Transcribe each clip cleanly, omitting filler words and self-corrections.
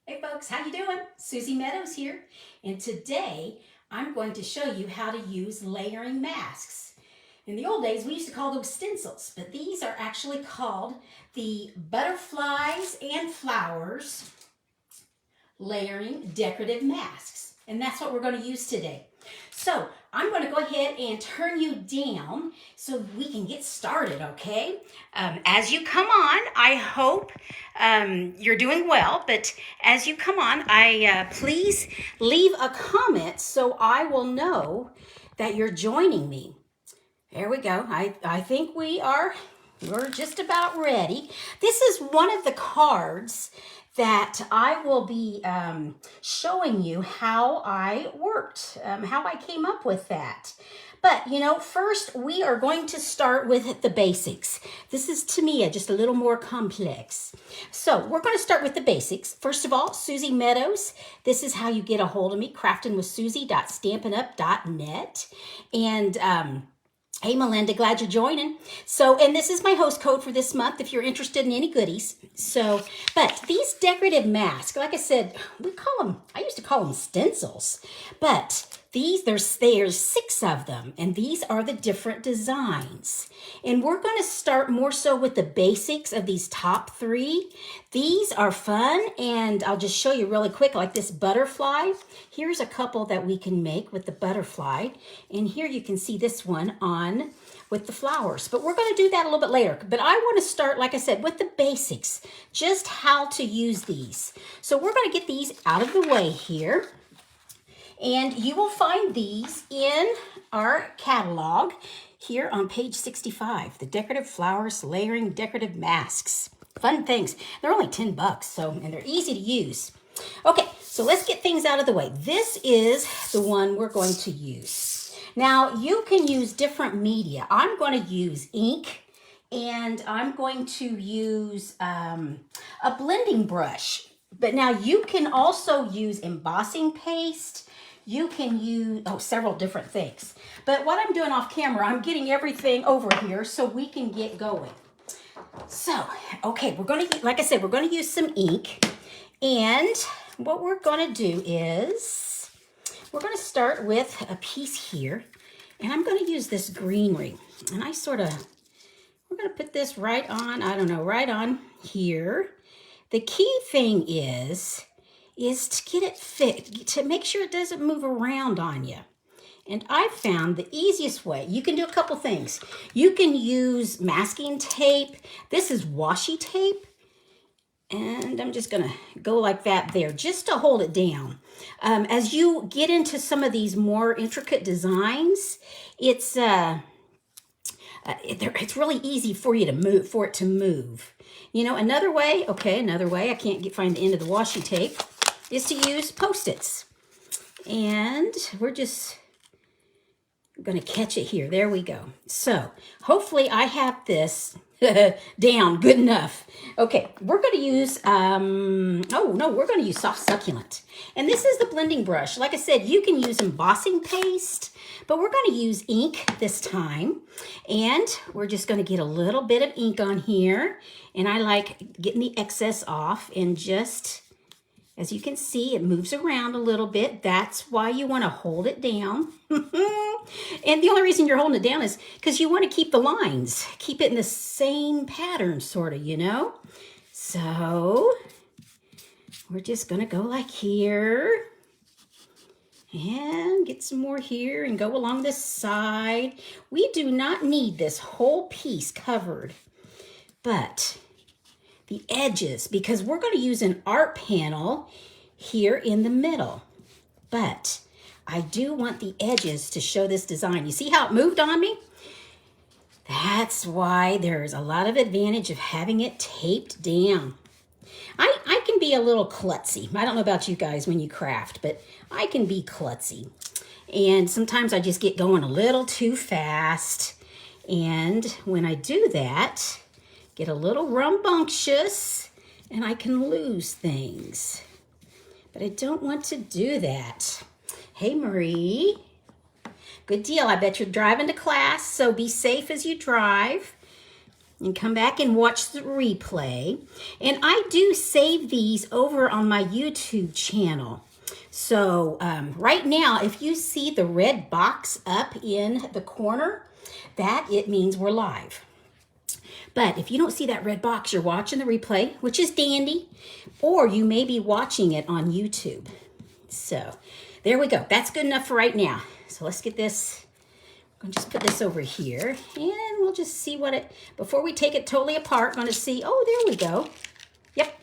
Hey folks, how you doing? Suzy Meadows here, and today I'm going to show you how to use layering masks. In the old days, we used to call those stencils, but these are actually called the butterflies and flowers layering decorative masks, and that's what we're going to use today. So I'm going to go ahead and turn you down so we can get started, okay? As you come on, I hope you're doing well, but as you come on, please leave a comment so I will know that you're joining me. There we go. I think we're just about ready. This is one of the cards that I will be showing you how I worked, how I came up with that. But, first we are going to start with the basics. This is, to me, just a little more complex. So we're going to start with the basics. First of all, Suzy Meadows. This is how you get a hold of me, craftingwithsuzy.stampinup.net. And, hey, Melinda, glad you're joining. So, and this is my host code for this month if you're interested in any goodies. So, but these decorative masks, like I said, I used to call them stencils, but there's 6 of them, and these are the different designs. And we're going to start more so with the basics of these top 3. These are fun, and I'll just show you really quick, like this butterfly. Here's a couple that we can make with the butterfly, and here you can see this one on with the flowers. But we're going to do that a little bit later. But I want to start, like I said, with the basics, just how to use these. So we're going to get these out of the way here. And you will find these in our catalog here on page 65, the Decorative Flowers Layering Decorative Masks. Fun things. They're only $10, and they're easy to use. Okay, so let's get things out of the way. This is the one we're going to use. Now, you can use different media. I'm going to use ink, and I'm going to use a blending brush. But now you can also use embossing paste. You can use, several different things. But what I'm doing off camera, I'm getting everything over here so we can get going. So, okay, we're going to, like I said, we're going to use some ink. And what we're going to do is, we're going to start with a piece here. And I'm going to use this greenery. And we're going to put this right on, right on here. The key thing is to get it fit, to make sure it doesn't move around on you. And I found the easiest way, you can do a couple things. You can use masking tape. This is washi tape. And I'm just going to go like that there, just to hold it down. As you get into some of these more intricate designs, it's really easy for you to move, another way, I can't find the end of the washi tape, is to use Post-its. And we're just going to catch it here. There we go. So hopefully I have this down good enough. Okay, we're going to use, we're going to use soft succulent. And this is the blending brush. Like I said, you can use embossing paste, but we're going to use ink this time. And we're just going to get a little bit of ink on here. And I like getting the excess off, and just, as you can see, it moves around a little bit. That's why you want to hold it down. And the only reason you're holding it down is because you want to keep the lines, keep it in the same pattern, sort of, So we're just going to go like here and get some more here and go along this side. We do not need this whole piece covered, but the edges, because we're going to use an art panel here in the middle. But I do want the edges to show this design. You see how it moved on me? That's why there's a lot of advantage of having it taped down. I can be a little klutzy. I don't know about you guys when you craft, but I can be klutzy. And sometimes I just get going a little too fast. And when I do that, get a little rambunctious, and I can lose things. But I don't want to do that. Hey, Marie. Good deal. I bet you're driving to class, so be safe as you drive. and come back and watch the replay. And I do save these over on my YouTube channel. So right now, if you see the red box up in the corner, that it means we're live. But if you don't see that red box, you're watching the replay, which is dandy, or you may be watching it on YouTube. So there we go. That's good enough for right now. So let's get this. I'm going to just put this over here, and we'll just see what it, before we take it totally apart, I'm going to see, oh, there we go. Yep.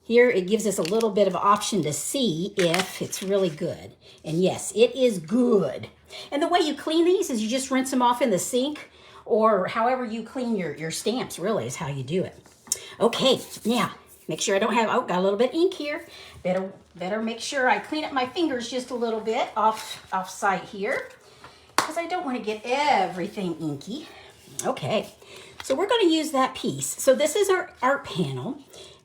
Here it gives us a little bit of option to see if it's really good. And yes, it is good. And the way you clean these is you just rinse them off in the sink, or however you clean your stamps, really, is how you do it. Okay, now, make sure I don't have, oh, got a little bit of ink here. Better make sure I clean up my fingers just a little bit off site here, because I don't want to get everything inky. Okay, so we're going to use that piece. So this is our art panel,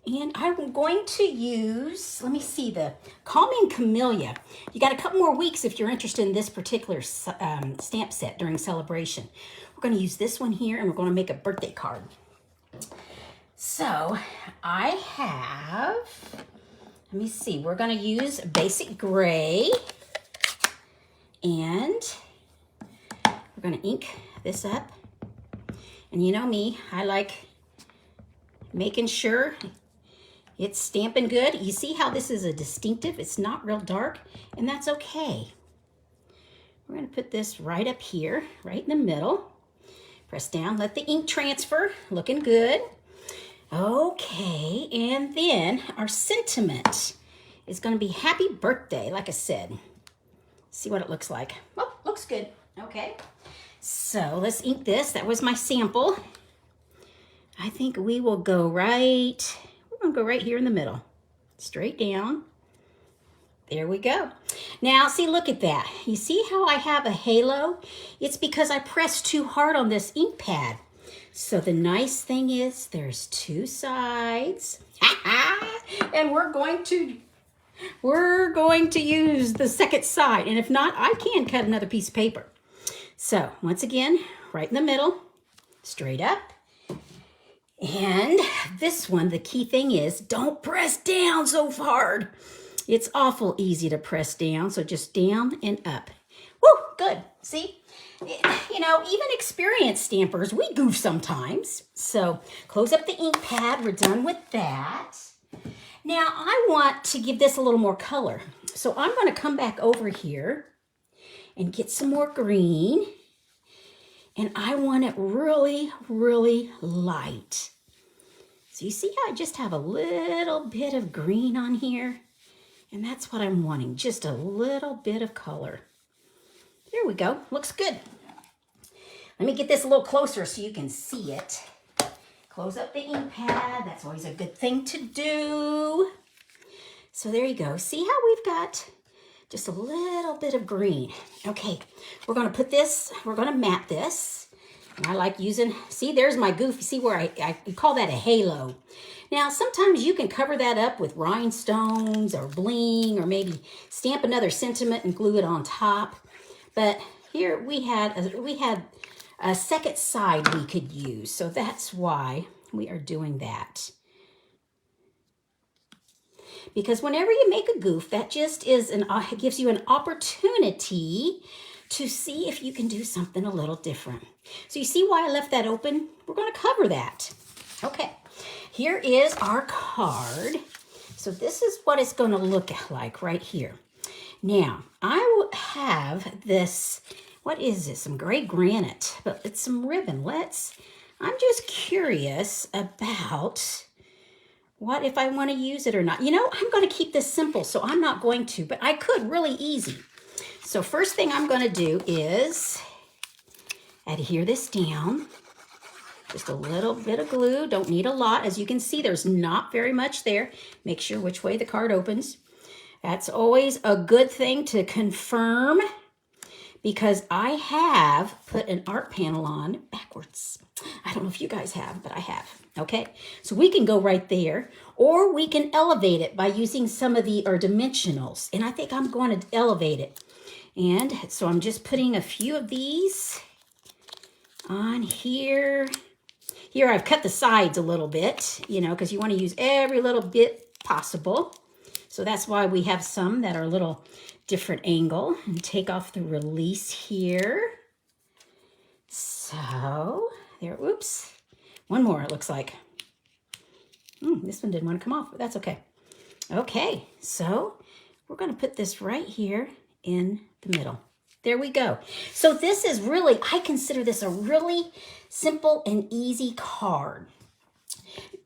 and I'm going to use, let me see, the Calming Camellia. You got a couple more weeks if you're interested in this particular stamp set during celebration. We're going to use this one here, and we're going to make a birthday card. So I have, let me see, we're going to use basic gray, and we're going to ink this up. And you know me, I like making sure it's stamping good. You see how this is a distinctive? It's not real dark, and that's okay. We're going to put this right up here, right in the middle. Press down, let the ink transfer, looking good. Okay, and then our sentiment is going to be happy birthday, like I said. See what it looks like. Oh, looks good. Okay, so let's ink this. That was my sample. I think we will go right, we're going to go right here in the middle. Straight down. There we go. Now, see, look at that. You see how I have a halo? It's because I pressed too hard on this ink pad. So the nice thing is there's two sides. And we're going to use the second side. And if not, I can cut another piece of paper. So once again, right in the middle, straight up. And this one, the key thing is don't press down so hard. It's awful easy to press down, so just down and up. Woo, good. See? You know, even experienced stampers, we goof sometimes. So close up the ink pad. We're done with that. Now, I want to give this a little more color. So I'm going to come back over here and get some more green. And I want it really, really light. So you see how I just have a little bit of green on here? And that's what I'm wanting, just a little bit of color. There we go, looks good. Let me get this a little closer so you can see it. Close up the ink pad, that's always a good thing to do. So there you go, see how we've got just a little bit of green. Okay, we're gonna put this, we're gonna mat this. And I like using, see, there's my goof. You see where I call that a halo. Now, sometimes you can cover that up with rhinestones or bling, or maybe stamp another sentiment and glue it on top. But here we had a second side we could use. So that's why we are doing that. Because whenever you make a goof, that just is it gives you an opportunity to see if you can do something a little different. So you see why I left that open? We're going to cover that. Okay, here is our card. So this is what it's going to look like right here. Now, I will have this, what is this? Some gray granite, but it's some ribbon. I'm just curious about what if I want to use it or not. You know, I'm going to keep this simple, so I'm not going to, but I could really easy. So first thing I'm going to do is adhere this down. Just a little bit of glue. Don't need a lot. As you can see, there's not very much there. Make sure which way the card opens. That's always a good thing to confirm, because I have put an art panel on backwards. I don't know if you guys have, but I have. Okay, so we can go right there, or we can elevate it by using some of the dimensionals. And I think I'm going to elevate it. And so I'm just putting a few of these on here. Here I've cut the sides a little bit, you know, because you want to use every little bit possible. So that's why we have some that are a little different angle. And take off the release here. So there, oops. One more, it looks like. This one didn't want to come off, but that's okay. Okay, so we're going to put this right here in the middle. There we go. So this is really, I consider this a really simple and easy card.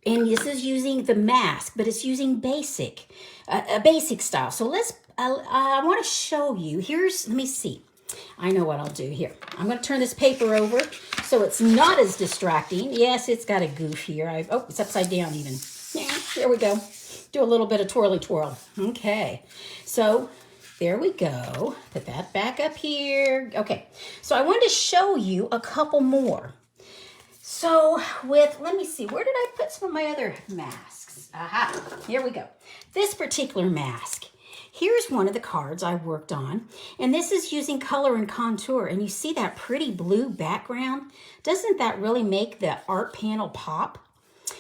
And this is using the mask, but it's using basic, a basic style. So I want to show you, let me see. I know what I'll do here. I'm going to turn this paper over so it's not as distracting. Yes, it's got a goof here. Oh, it's upside down even. Yeah, there we go. Do a little bit of twirly twirl. Okay, so there we go. Put that back up here. Okay, so I wanted to show you a couple more. So let me see, where did I put some of my other masks? Aha, here we go. This particular mask. Here's one of the cards I worked on, and this is using color and contour, and you see that pretty blue background? Doesn't that really make the art panel pop?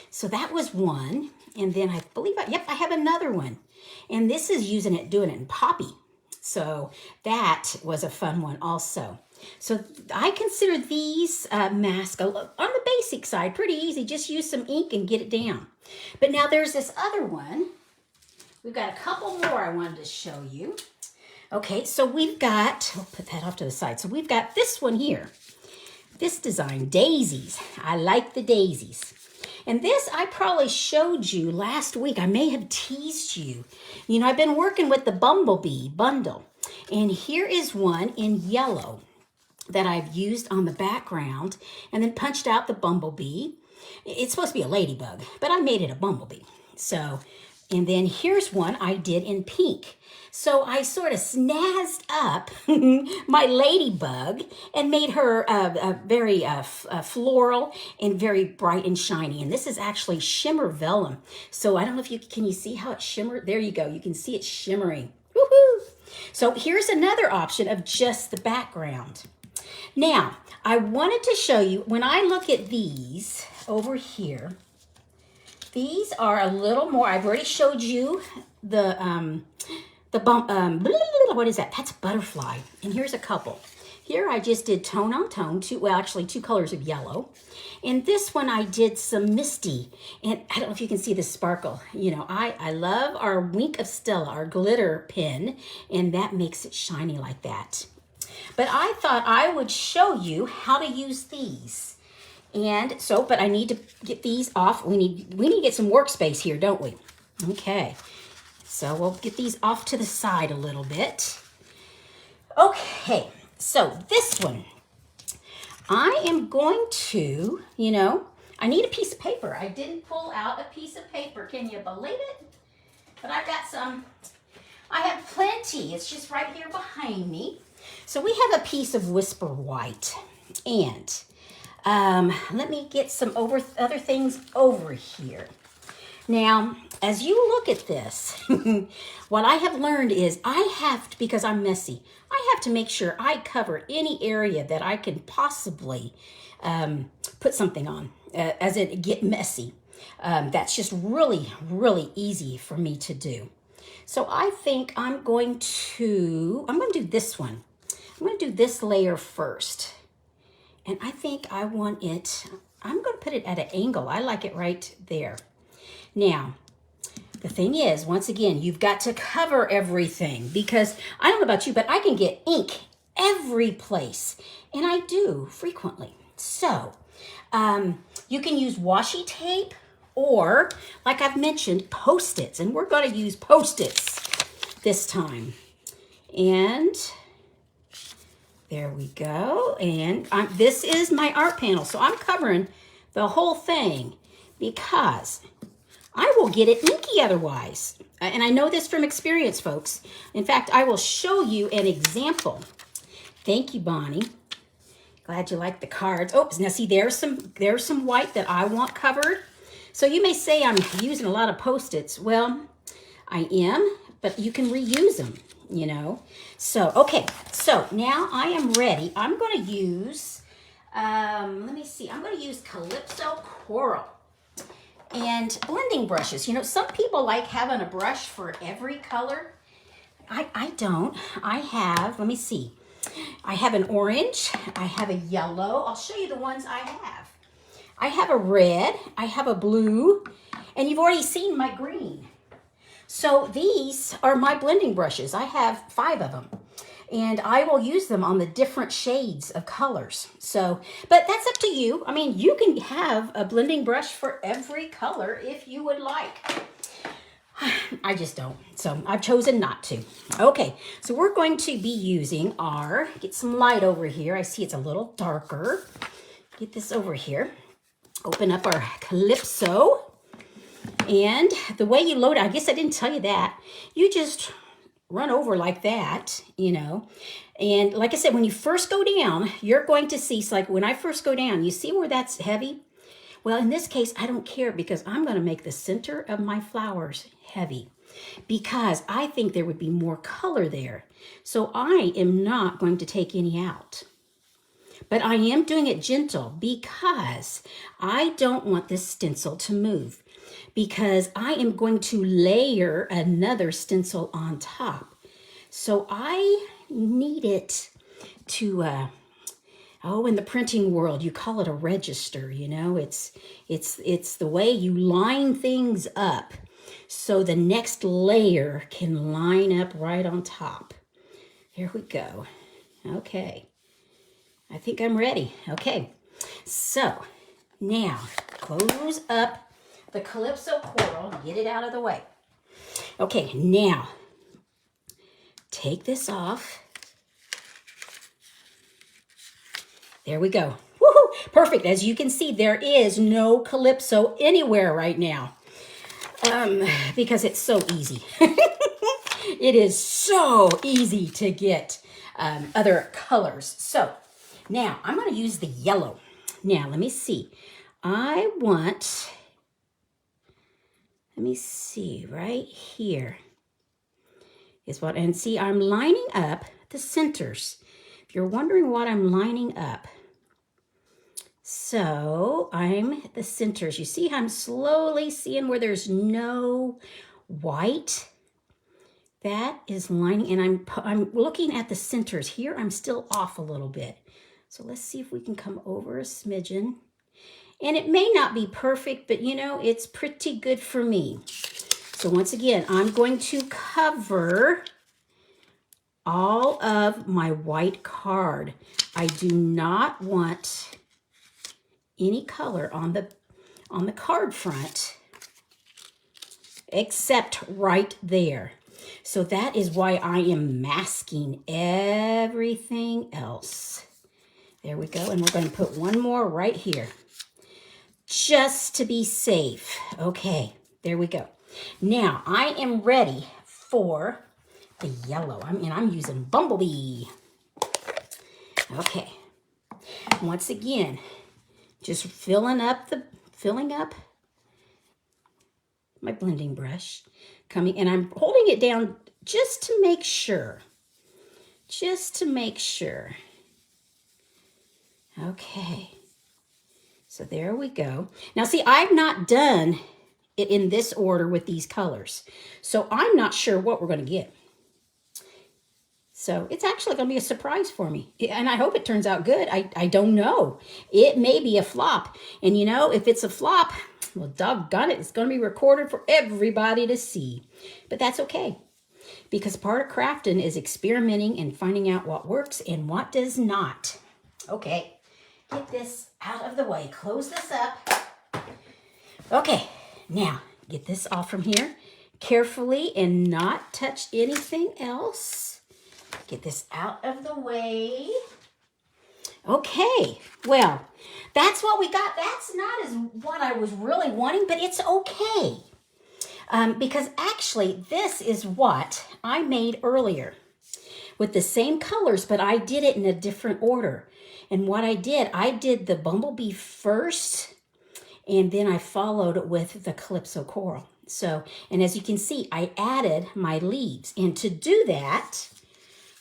So that was one, and then I believe, I have another one, and this is doing it in poppy. So that was a fun one also. So I consider these masks on the basic side pretty easy. Just use some ink and get it down. But now there's this other one. We've got a couple more I wanted to show you. Okay, so we've got, I'll put that off to the side. So we've got this one here. This design, daisies. I like the daisies. And this I probably showed you last week. I may have teased you. You know, I've been working with the Bumblebee bundle. And here is one in yellow that I've used on the background and then punched out the bumblebee. It's supposed to be a ladybug, but I made it a bumblebee. So, and then here's one I did in pink. So I sort of snazzed up my ladybug and made her very floral and very bright and shiny. And this is actually shimmer vellum. So I don't know if can you see how it shimmered? There you go. You can see it shimmering. Woohoo! So here's another option of just the background. Now, I wanted to show you, when I look at these over here, these are a little more, I've already showed you what is that? That's butterfly. And here's a couple. Here I just did tone on tone, two colors of yellow. And this one I did some misty. And I don't know if you can see the sparkle. You know, I love our Wink of Stella, our glitter pen, and that makes it shiny like that. But I thought I would show you how to use these. And so, but I need to get these off. We need to get some workspace here, don't we? Okay. So we'll get these off to the side a little bit. Okay. So this one, I am going to, you know, I need a piece of paper. I didn't pull out a piece of paper. Can you believe it? But I've got some. I have plenty. It's just right here behind me. So we have a piece of Whisper White. And let me get some other things over here. Now, as you look at this, what I have learned is because I'm messy, I have to make sure I cover any area that I can possibly put something on, as it get messy. That's just really, really easy for me to do. So I think I'm going to do this one. I'm going to do this layer first. And I think I'm going to put it at an angle. I like it right there. Now, the thing is, once again, you've got to cover everything, because I don't know about you, but I can get ink every place, and I do frequently. So you can use washi tape, or like I've mentioned, Post-its, and we're going to use Post-its this time. And there we go. And this is my art panel, so I'm covering the whole thing because I will get it inky otherwise. And I know this from experience, folks. In fact, I will show you an example. Thank you, Bonnie. Glad you like the cards. Oh, now see, there's some white that I want covered. So you may say I'm using a lot of Post-its. Well, I am, but you can reuse them, you know. So, okay, so now I am ready. I'm going to use Let me see. I'm going to use Calypso Coral. And blending brushes. You know, some people like having a brush for every color. I don't. I have, let me see. I have an orange. I have a yellow. I'll show you the ones I have. I have a red. I have a blue. And you've already seen my green. So these are my blending brushes. I have 5 of them. And I will use them on the different shades of colors. So, but that's up to you. I mean, you can have a blending brush for every color if you would like. I just don't. So I've chosen not to. Okay, so we're going to be using our, get some light over here. I see it's a little darker. Get this over here. Open up our Calypso. And the way you load it, I guess I didn't tell you that. You just run over like that, you know. And like I said, when you first go down, you're going to see, so like when I first go down, you see where that's heavy? Well, in this case, I don't care because I'm going to make the center of my flowers heavy because I think there would be more color there. So I am not going to take any out. But I am doing it gentle because I don't want this stencil to move, because I am going to layer another stencil on top. So I need it to, in the printing world, you call it a register, you know, it's the way you line things up so the next layer can line up right on top. Here we go. Okay. I think I'm ready. Okay. So now close up the Calypso Coral, get it out of the way. Okay, now take this off. There we go. Woohoo! Perfect. As you can see, there is no Calypso anywhere right now because it's so easy. It is so easy to get other colors. So now I'm going to use the yellow. Now, let me see. Let me see, right here is what, and see, I'm lining up the centers. If you're wondering what I'm lining up, so I'm the centers. You see how I'm slowly seeing where there's no white? That is lining, and I'm looking at the centers. Here I'm still off a little bit. So let's see if we can come over a smidgen. And it may not be perfect, but you know, it's pretty good for me. So once again, I'm going to cover all of my white card. I do not want any color on the card front except right there. So that is why I am masking everything else. There we go. And we're going to put one more right here just to be safe. Okay, there we go. Now I am ready for the yellow. I'm using Bumblebee. Okay. Once again, just filling up my blending brush, and I'm holding it down just to make sure. Okay. So there we go. Now see, I've not done it in this order with these colors. So I'm not sure what we're going to get. So it's actually going to be a surprise for me. And I hope it turns out good. I don't know. It may be a flop. And you know, if it's a flop, well, doggone it, it's going to be recorded for everybody to see. But that's okay. Because part of crafting is experimenting and finding out what works and what does not. Okay. Get this out of the way. Close this up. Okay. Now, get this off from here carefully and not touch anything else. Get this out of the way. Okay, well, that's what we got. That's not as what I was really wanting, but it's okay. Because actually, this is what I made earlier with the same colors, but I did it in a different order. And what I did the Bumblebee first, and then I followed it with the Calypso Coral. So, and as you can see, I added my leaves. And to do that,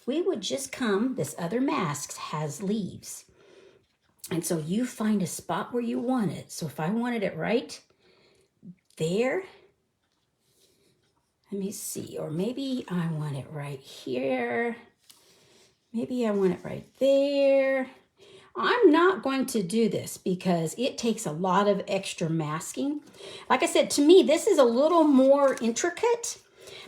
we would just this other mask has leaves. And so you find a spot where you want it. So if I wanted it right there, let me see, or maybe I want it right here. Maybe I want it right there. I'm not going to do this because it takes a lot of extra masking. Like I said, to me, this is a little more intricate,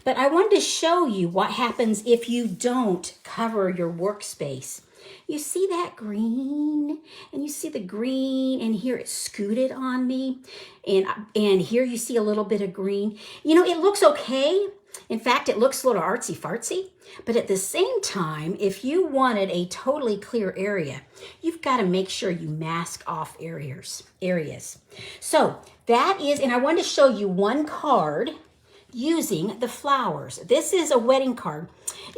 but I wanted to show you what happens if you don't cover your workspace. You see that green, and you see the green, and here it's scooted on me, and here you see a little bit of green. You know, it looks okay. In fact, it looks a little artsy-fartsy, but at the same time, if you wanted a totally clear area, you've got to make sure you mask off areas. So that is, and I wanted to show you one card using the flowers. This is a wedding card.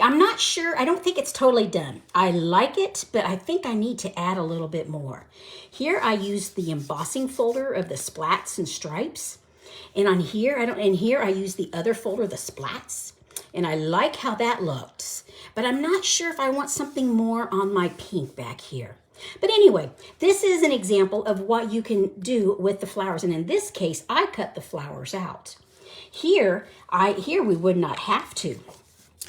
I'm not sure, I don't think it's totally done. I like it, but I think I need to add a little bit more. Here I use the embossing folder of the splats and stripes. And on here, I use the other folder, the splats. And I like how that looks. But I'm not sure if I want something more on my pink back here. But anyway, this is an example of what you can do with the flowers. And in this case, I cut the flowers out. Here we would not have to,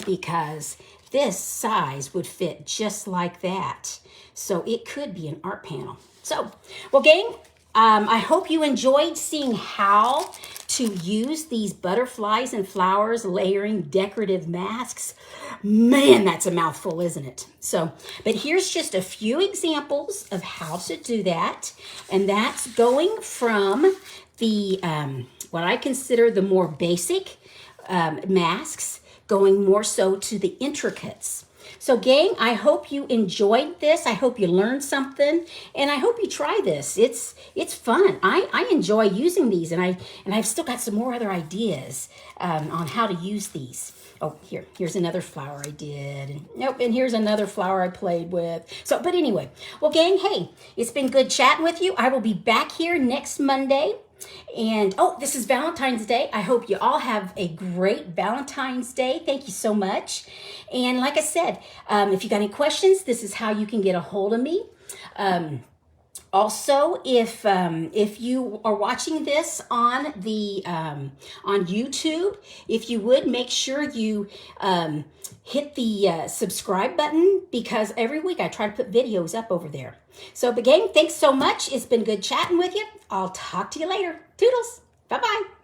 because this size would fit just like that. So it could be an art panel. So, well, gang, I hope you enjoyed seeing how to use these butterflies and flowers layering decorative masks. Man, that's a mouthful, isn't it? So, but here's just a few examples of how to do that. And that's going from the, what I consider the more basic masks, going more so to the intricates. So gang, I hope you enjoyed this. I hope you learned something, and I hope you try this. It's fun. I enjoy using these, and I've still got some more other ideas on how to use these. Oh, here's another flower I did. And, nope, and here's another flower I played with. So, but anyway, well, gang, hey, it's been good chatting with you. I will be back here next Monday. And, oh, this is Valentine's Day. I hope you all have a great Valentine's Day. Thank you so much. And like I said, if you got any questions, this is how you can get a hold of me. Also, if you are watching this on the on YouTube, if you would make sure you hit the subscribe button, because every week I try to put videos up over there. So, but gang, thanks so much. It's been good chatting with you. I'll talk to you later. Toodles. Bye-bye.